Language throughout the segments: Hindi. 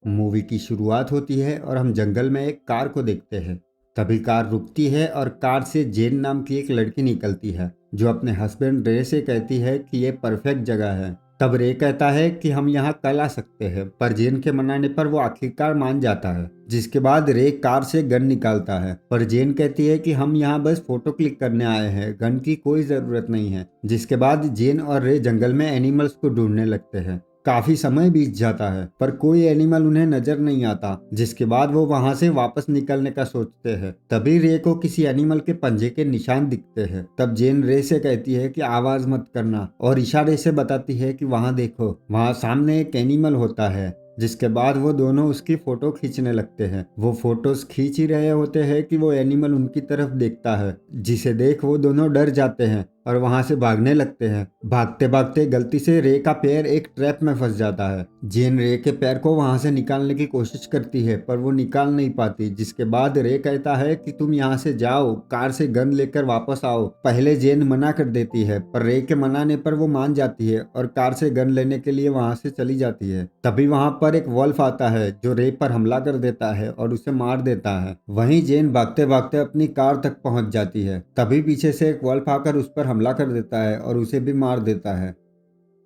मूवी की शुरुआत होती है और हम जंगल में एक कार को देखते हैं। तभी कार रुकती है और कार से जेन नाम की एक लड़की निकलती है जो अपने हस्बैंड रे से कहती है कि ये परफेक्ट जगह है। तब रे कहता है कि हम यहाँ कल आ सकते हैं, पर जेन के मनाने पर वो आखिरकार मान जाता है। जिसके बाद रे कार से गन निकालता है, पर जेन कहती है कि हम यहाँ बस फोटो क्लिक करने आए हैं, गन की कोई जरूरत नहीं है। जिसके बाद जेन और रे जंगल में एनिमल्स को ढूंढने लगते हैं। काफी समय बीत जाता है पर कोई एनिमल उन्हें नजर नहीं आता। जिसके बाद वो वहां से वापस निकलने का सोचते हैं। तभी रे को किसी एनिमल के पंजे के निशान दिखते हैं। तब जेन रे से कहती है कि आवाज मत करना और इशारे से बताती है कि वहां देखो, वहां सामने एक एनिमल होता है। जिसके बाद वो दोनों उसकी फोटो खींचने लगते हैं। वो फोटोज खींच ही रहे होते हैं कि वो एनिमल उनकी तरफ देखता है, जिसे देख वो दोनों डर जाते हैं और वहां से भागने लगते हैं। भागते भागते गलती से रे का पैर एक ट्रैप में फंस जाता है। जेन रे के पैर को वहां से निकालने की कोशिश करती है पर वो निकाल नहीं पाती। जिसके बाद रे कहता है कि तुम यहाँ से जाओ, कार से गन लेकर वापस आओ। पहले जेन मना कर देती है पर रे के मनाने पर वो मान जाती है और कार से गन लेने के लिए वहां से चली जाती है। तभी वहां पर एक वॉल्फ आता है जो रे पर हमला कर देता है और उसे मार देता है। वहीं जेन भागते भागते अपनी कार तक पहुंच जाती है। तभी पीछे से एक वॉल्फ आकर उस पर हमला कर देता है और उसे भी मार देता है।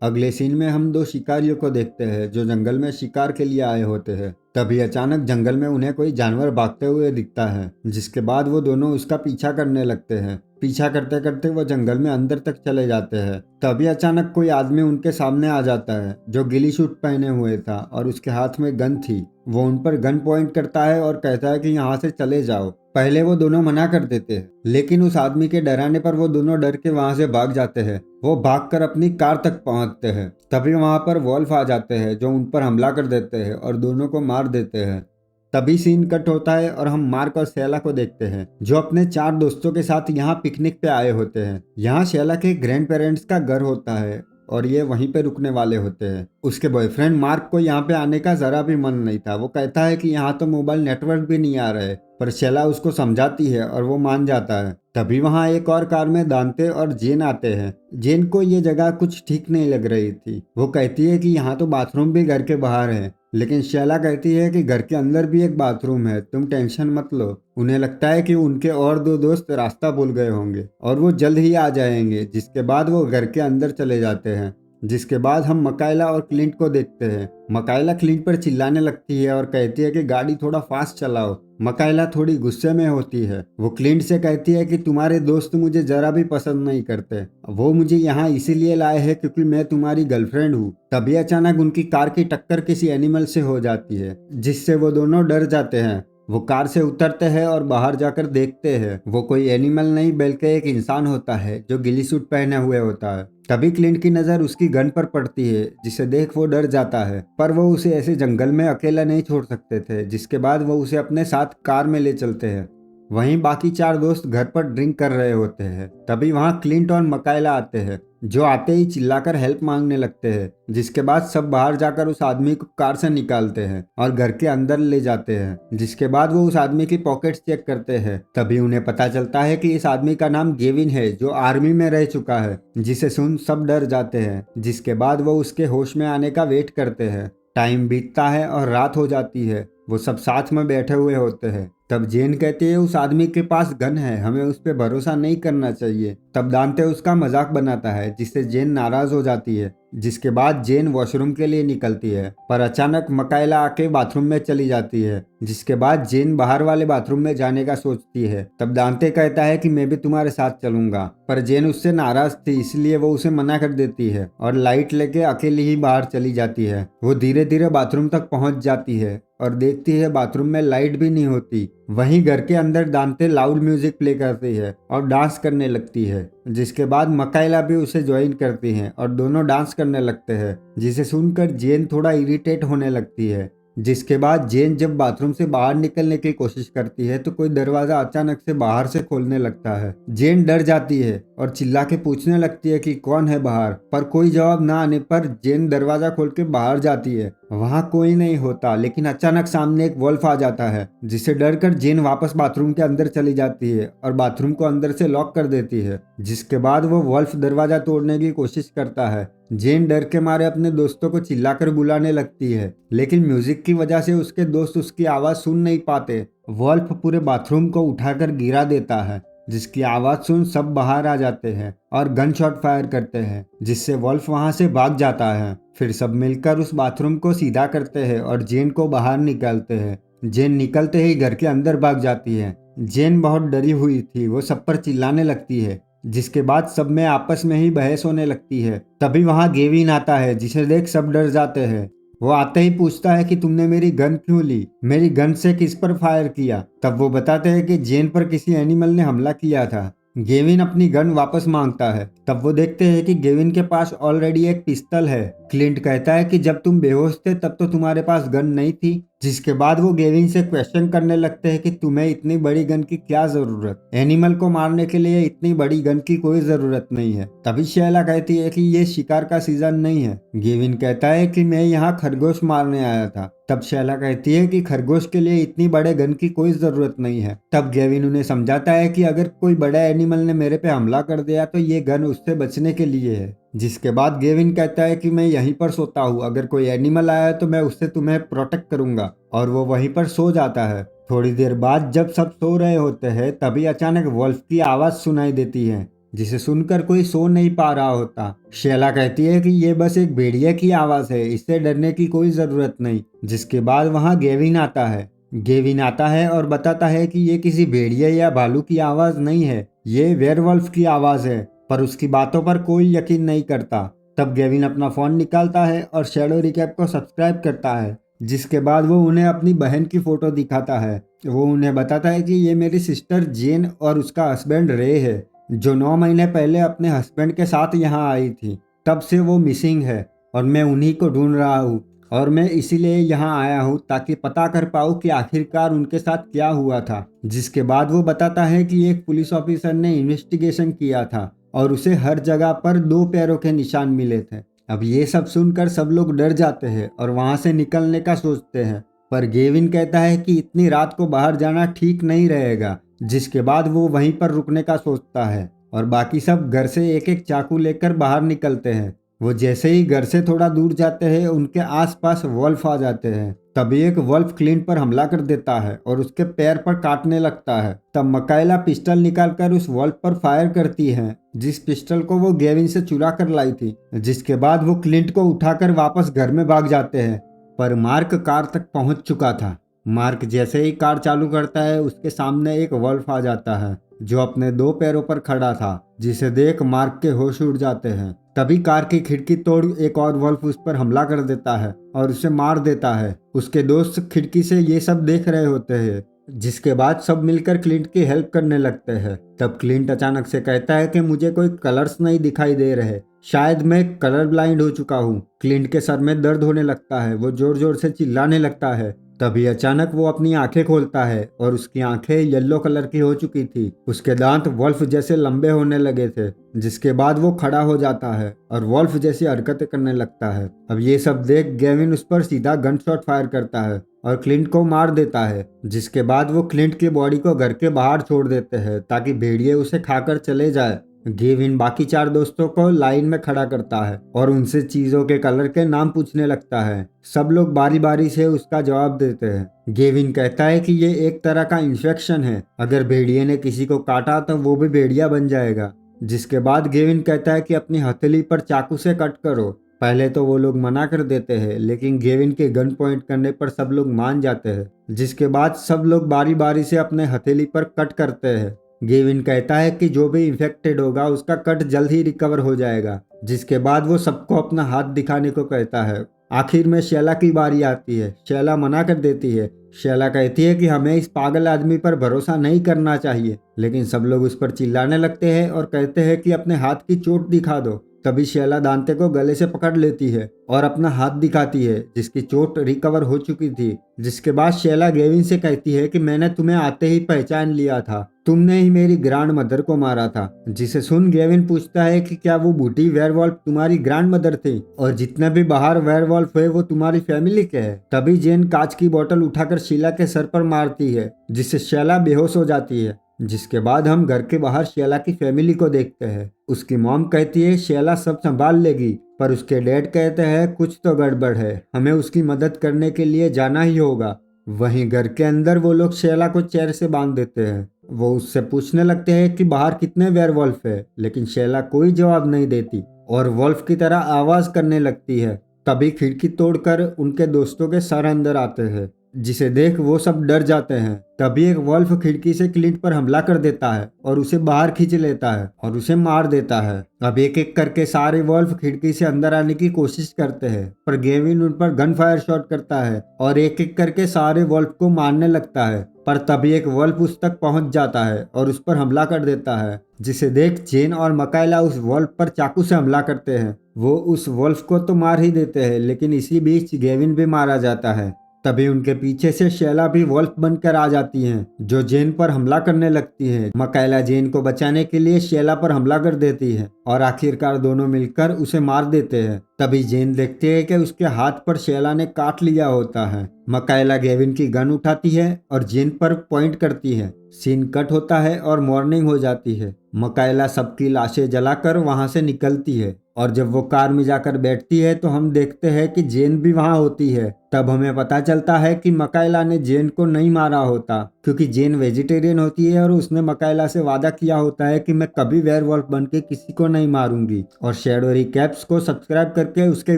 अगले सीन में हम दो शिकारियों को देखते हैं जो जंगल में शिकार के लिए आए होते हैं। तभी अचानक जंगल में उन्हें कोई जानवर भागते हुए दिखता है। जिसके बाद वो दोनों उसका पीछा करने लगते हैं। पीछा करते करते वो जंगल में अंदर तक चले जाते हैं। तभी अचानक कोई आदमी उनके सामने आ जाता है जो गिली सूट पहने हुए था और उसके हाथ में गन थी। वो उन पर गन पॉइंट करता है और कहता है कि यहाँ से चले जाओ। पहले वो दोनों मना कर देते हैं, लेकिन उस आदमी के डराने पर वो दोनों डर के वहां से भाग जाते हैं। वो भागकर अपनी कार तक पहुंचते हैं। तभी वहां पर वॉल्फ आ जाते हैं जो उन पर हमला कर देते हैं और दोनों को मार देते हैं। तभी सीन कट होता है और हम मार्क और शैला को देखते हैं जो अपने चार दोस्तों के साथ यहाँ पिकनिक पे आए होते हैं। यहाँ शैला के ग्रैंड पेरेंट्स का घर होता है और ये वहीं पे रुकने वाले होते हैं। उसके बॉयफ्रेंड मार्क को यहाँ पे आने का जरा भी मन नहीं था। वो कहता है कि यहाँ तो मोबाइल नेटवर्क भी नहीं आ रहा है, पर शैला उसको समझाती है और वो मान जाता है। तभी वहाँ एक और कार में दांते और जेन आते हैं। जेन को ये जगह कुछ ठीक नहीं लग रही थी। वो कहती है कि यहाँ तो बाथरूम भी घर के बाहर है, लेकिन शैला कहती है कि घर के अंदर भी एक बाथरूम है, तुम टेंशन मत लो। उन्हें लगता है कि उनके और दो दोस्त रास्ता भूल गए होंगे और वो जल्द ही आ जाएंगे। जिसके बाद वो घर के अंदर चले जाते हैं। जिसके बाद हम मकाइला और क्लिंट को देखते हैं। मकाइला क्लिंट पर चिल्लाने लगती है और कहती है कि गाड़ी थोड़ा फास्ट चलाओ। मकाइला थोड़ी गुस्से में होती है। वो क्लिंट से कहती है कि तुम्हारे दोस्त मुझे जरा भी पसंद नहीं करते, वो मुझे यहाँ इसीलिए लाए हैं क्योंकि मैं तुम्हारी गर्लफ्रेंड हूँ। तभी अचानक उनकी कार की टक्कर किसी एनिमल से हो जाती है, जिससे वो दोनों डर जाते हैं। वो कार से उतरते हैं और बाहर जाकर देखते हैं। वो कोई एनिमल नहीं बल्कि एक इंसान होता है जो गिली सूट पहने हुए होता है। तभी क्लिंट की नजर उसकी गन पर पड़ती है, जिसे देख वो डर जाता है, पर वो उसे ऐसे जंगल में अकेला नहीं छोड़ सकते थे। जिसके बाद वो उसे अपने साथ कार में ले चलते हैं। वहीं बाकी चार दोस्त घर पर ड्रिंक कर रहे होते हैं। तभी वहां क्लिंट और मकाइला आते हैं, जो आते ही चिल्लाकर हेल्प मांगने लगते हैं। जिसके बाद सब बाहर जाकर उस आदमी को कार से निकालते हैं और घर के अंदर ले जाते हैं। जिसके बाद वो उस आदमी की पॉकेट्स चेक करते हैं। तभी उन्हें पता चलता है कि इस आदमी का नाम गेविन है जो आर्मी में रह चुका है, जिसे सुन सब डर जाते हैं। जिसके बाद वो उसके होश में आने का वेट करते हैं। टाइम बीतता है और रात हो जाती है। वो सब साथ में बैठे हुए होते हैं। तब जेन कहती है उस आदमी के पास गन है, हमें उस पर भरोसा नहीं करना चाहिए। तब दांते उसका मजाक बनाता है, जिससे जेन नाराज हो जाती है। जिसके बाद जेन वॉशरूम के लिए निकलती है, पर अचानक मकाइला आके बाथरूम में चली जाती है। जिसके बाद जेन बाहर वाले बाथरूम में जाने का सोचती है। तब दांते कहता है कि मैं भी तुम्हारे साथ चलूंगा, पर जेन उससे नाराज थी इसलिए वो उसे मना कर देती है और लाइट लेके अकेली ही बाहर चली जाती है। वो धीरे धीरे बाथरूम तक पहुंच जाती है और देखती है बाथरूम में लाइट भी नहीं होती। वहीं घर के अंदर दांते लाउड म्यूजिक प्ले करती है और डांस करने लगती है। जिसके बाद मकाइला भी उसे ज्वाइन करती है और दोनों डांस करने लगते हैं, जिसे सुनकर जेन थोड़ा इरिटेट होने लगती है। जिसके बाद जेन जब बाथरूम से बाहर निकलने की कोशिश करती है तो कोई दरवाजा अचानक से बाहर से खोलने लगता है। जेन डर जाती है और चिल्ला के पूछने लगती है कि कौन है बाहर, पर कोई जवाब ना आने पर जेन दरवाजा खोल के बाहर जाती है। वहाँ कोई नहीं होता, लेकिन अचानक सामने एक वॉल्फ आ जाता है, जिससे डरकर जेन वापस बाथरूम के अंदर चली जाती है और बाथरूम को अंदर से लॉक कर देती है। जिसके बाद वो वॉल्फ दरवाजा तोड़ने की कोशिश करता है। जेन डर के मारे अपने दोस्तों को चिल्लाकर बुलाने लगती है, लेकिन म्यूजिक की वजह से उसके दोस्त उसकी आवाज सुन नहीं पाते। वॉल्फ पूरे बाथरूम को उठाकर गिरा देता है, जिसकी आवाज सुन सब बाहर आ जाते हैं और गन शॉट फायर करते हैं, जिससे वॉल्फ वहां से भाग जाता है। फिर सब मिलकर उस बाथरूम को सीधा करते हैं और जेन को बाहर निकालते हैं। जेन निकलते ही घर के अंदर भाग जाती है। जेन बहुत डरी हुई थी, वो सब पर चिल्लाने लगती है, जिसके बाद सब में आपस में ही बहस होने लगती है। तभी वहां गेविन आता है, जिसे देख सब डर जाते हैं। वो आते ही पूछता है कि तुमने मेरी गन क्यों ली, मेरी गन से किस पर फायर किया। तब वो बताते हैं कि जेन पर किसी एनिमल ने हमला किया था। गेविन अपनी गन वापस मांगता है। तब वो देखते हैं कि गेविन के पास ऑलरेडी एक पिस्टल है। क्लिंट कहता है कि जब तुम बेहोश थे तब तो तुम्हारे पास गन नहीं थी। जिसके बाद वो गेविन से क्वेश्चन करने लगते हैं कि तुम्हें इतनी बड़ी गन की क्या जरूरत, एनिमल को मारने के लिए इतनी बड़ी गन की कोई जरूरत नहीं है। तभी शैला कहती है कि ये शिकार का सीजन नहीं है। गेविन कहता है कि मैं यहाँ खरगोश मारने आया था। तब शैला कहती है कि खरगोश के लिए इतनी बड़े गन की कोई जरूरत नहीं है। तब गेविन उन्हें समझाता है कि अगर कोई बड़ा एनिमल ने मेरे पे हमला कर दिया तो ये गन उससे बचने के लिए है। जिसके बाद गेविन कहता है कि मैं यहीं पर सोता हूँ, अगर कोई एनिमल आया तो मैं उससे तुम्हें प्रोटेक्ट करूंगा, और वो वहीं पर सो जाता है। थोड़ी देर बाद जब सब सो रहे होते हैं तभी अचानक वॉल्फ की आवाज सुनाई देती है, जिसे सुनकर कोई सो नहीं पा रहा होता। शैला कहती है कि ये बस एक भेड़िया की आवाज है, इससे डरने की कोई जरूरत नहीं। जिसके बाद वहाँ गेविन आता है। गेविन आता है और बताता है कि ये किसी भेड़िया या भालू की आवाज नहीं है, ये वेयरवॉल्फ की आवाज है। पर उसकी बातों पर कोई यकीन नहीं करता। तब गेविन अपना फोन निकालता है और शैडो रिकैप को सब्सक्राइब करता है। जिसके बाद वो उन्हें अपनी बहन की फोटो दिखाता है। वो उन्हें बताता है कि ये मेरी सिस्टर जेन और उसका हस्बैंड रे है, जो 9 महीने पहले अपने हस्बैंड के साथ यहाँ आई थी। तब से वो मिसिंग है और मैं उन्हीं को ढूंढ रहा हूँ, और मैं इसीलिए यहाँ आया हूँ ताकि पता कर पाऊँ कि आखिरकार उनके साथ क्या हुआ था। जिसके बाद वो बताता है कि एक पुलिस ऑफिसर ने इन्वेस्टिगेशन किया था और उसे हर जगह पर 2 पैरों के निशान मिले थे। अब ये सब सुनकर सब लोग डर जाते हैं और वहां से निकलने का सोचते हैं, पर गेविन कहता है कि इतनी रात को बाहर जाना ठीक नहीं रहेगा। जिसके बाद वो वहीं पर रुकने का सोचता है और बाकी सब घर से एक एक चाकू लेकर बाहर निकलते हैं। वो जैसे ही घर से थोड़ा दूर जाते हैं उनके आसपास वॉल्फ आ जाते हैं। तभी एक वॉल्फ क्लिंट पर हमला कर देता है और उसके पैर पर काटने लगता है। तब मकाइला पिस्टल निकालकर उस वॉल्फ पर फायर करती है, जिस पिस्टल को वो गेविन से चुरा कर लाई थी। जिसके बाद वो क्लिंट को उठाकर वापस घर में भाग जाते हैं, पर मार्क कार तक पहुंच चुका था। मार्क जैसे ही कार चालू करता है उसके सामने एक वॉल्फ आ जाता है, जो अपने 2 पैरों पर खड़ा था, जिसे देख मार्क के होश उड़ जाते हैं। तभी कार की खिड़की तोड़ एक और वॉल्फ उस पर हमला कर देता है और उसे मार देता है। उसके दोस्त खिड़की से ये सब देख रहे होते हैं। जिसके बाद सब मिलकर क्लिंट की हेल्प करने लगते हैं। तब क्लिंट अचानक से कहता है कि मुझे कोई कलर्स नहीं दिखाई दे रहे, शायद मैं कलर ब्लाइंड हो चुका हूँ। क्लिंट के सर में दर्द होने लगता है, वो जोर जोर से चिल्लाने लगता है। तभी अचानक वो अपनी आंखें खोलता है और उसकी आंखें येलो कलर की हो चुकी थी। उसके दांत वॉल्फ जैसे लंबे होने लगे थे। जिसके बाद वो खड़ा हो जाता है और वॉल्फ जैसी हरकतें करने लगता है। अब ये सब देख गेविन उस पर सीधा गन शॉट फायर करता है और क्लिंट को मार देता है। जिसके बाद वो क्लिंट की बॉडी को घर के बाहर छोड़ देते हैं ताकि भेड़िए उसे खाकर चले जाए। गेविन बाकी 4 दोस्तों को लाइन में खड़ा करता है और उनसे चीजों के कलर के नाम पूछने लगता है। सब लोग बारी बारी से उसका जवाब देते हैं। गेविन कहता है कि ये एक तरह का इन्फेक्शन है, अगर भेड़िए ने किसी को काटा तो वो भी भेड़िया बन जाएगा। जिसके बाद गेविन कहता है कि अपनी हथेली पर चाकू से कट करो। पहले तो वो लोग मना कर देते हैं, लेकिन गेविन के गन पॉइंट करने पर सब लोग मान जाते हैं। जिसके बाद सब लोग बारी बारी से अपने हथेली पर कट करते हैं। गेविन कहता है कि जो भी इन्फेक्टेड होगा उसका कट जल्द ही रिकवर हो जाएगा। जिसके बाद वो सबको अपना हाथ दिखाने को कहता है। आखिर में शैला की बारी आती है। शैला मना कर देती है। शैला कहती है कि हमें इस पागल आदमी पर भरोसा नहीं करना चाहिए, लेकिन सब लोग उस पर चिल्लाने लगते हैं और कहते हैं कि अपने हाथ की चोट दिखा दो। तभी शैला दांते को गले से पकड़ लेती है और अपना हाथ दिखाती है जिसकी चोट रिकवर हो चुकी थी। जिसके बाद शैला गेविन से कहती है कि मैंने तुम्हें आते ही पहचान लिया था, तुमने ही मेरी ग्रैंड मदर को मारा था। जिसे सुन गेविन पूछता है कि क्या वो बूढ़ी वेयरवॉल्फ तुम्हारी ग्रैंड मदर थी और जितने भी बाहर वेयरवॉल्फ है वो तुम्हारी फैमिली के है। तभी जेन कांच की बोतल उठाकर शीला के सर पर मारती है जिससे शैला बेहोश हो जाती है। जिसके बाद हम घर के बाहर शैला की फैमिली को देखते हैं। उसकी मॉम कहती है शैला सब संभाल लेगी, पर उसके डैड कहते हैं कुछ तो गड़बड़ है, हमें उसकी मदद करने के लिए जाना ही होगा। वहीं घर के अंदर वो लोग शैला को चेयर से बांध देते हैं। वो उससे पूछने लगते हैं कि बाहर कितने वेयरवॉल्फ है, लेकिन शैला कोई जवाब नहीं देती और वॉल्फ की तरह आवाज करने लगती है। तभी खिड़की तोड़कर उनके दोस्तों के सर अंदर आते हैं जिसे देख वो सब डर जाते हैं। तभी एक वॉल्फ खिड़की से क्लिंट पर हमला कर देता है और उसे बाहर खींच लेता है और उसे मार देता है। अब एक एक करके सारे वॉल्फ खिड़की से अंदर आने की कोशिश करते हैं, पर गेविन उन पर गन फायर शॉट करता है और एक एक करके सारे वॉल्फ को मारने लगता है। पर तभी एक वॉल्फ उस तक पहुंच जाता है और उस पर हमला कर देता है, जिसे देख जेन और मकाइला उस वॉल्फ पर चाकू से हमला करते हैं। वो उस वॉल्फ को तो मार ही देते हैं, लेकिन इसी बीच गेविन भी मारा जाता है। तभी उनके पीछे से शैला भी वॉल्फ बनकर आ जाती हैं, जो जेन पर हमला करने लगती है। मकाइला जेन को बचाने के लिए शैला पर हमला कर देती है और आखिरकार दोनों मिलकर उसे मार देते हैं। तभी जेन देखते हैं कि उसके हाथ पर शैला ने काट लिया होता है। मकाइला गेविन की गन उठाती है और जेन पर पॉइंट करती है। सीन कट होता है और मॉर्निंग हो जाती है। मकाइला सबकी लाशें जलाकर वहां से निकलती है और जब वो कार में जाकर बैठती है तो हम देखते हैं कि जेन भी वहां होती है। तब हमें पता चलता है कि मकाइला ने जेन को नहीं मारा होता, क्योंकि जेन वेजिटेरियन होती है और उसने मकाइला से वादा किया होता है कि मैं कभी वेयरवॉल्फ बन के किसी को नहीं मारूंगी। और शैडो रिकैप्स को सब्सक्राइब करके उसके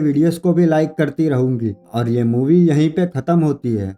वीडियोस को भी लाइक करती रहूंगी। और ये मूवी यहीं पे खत्म होती है।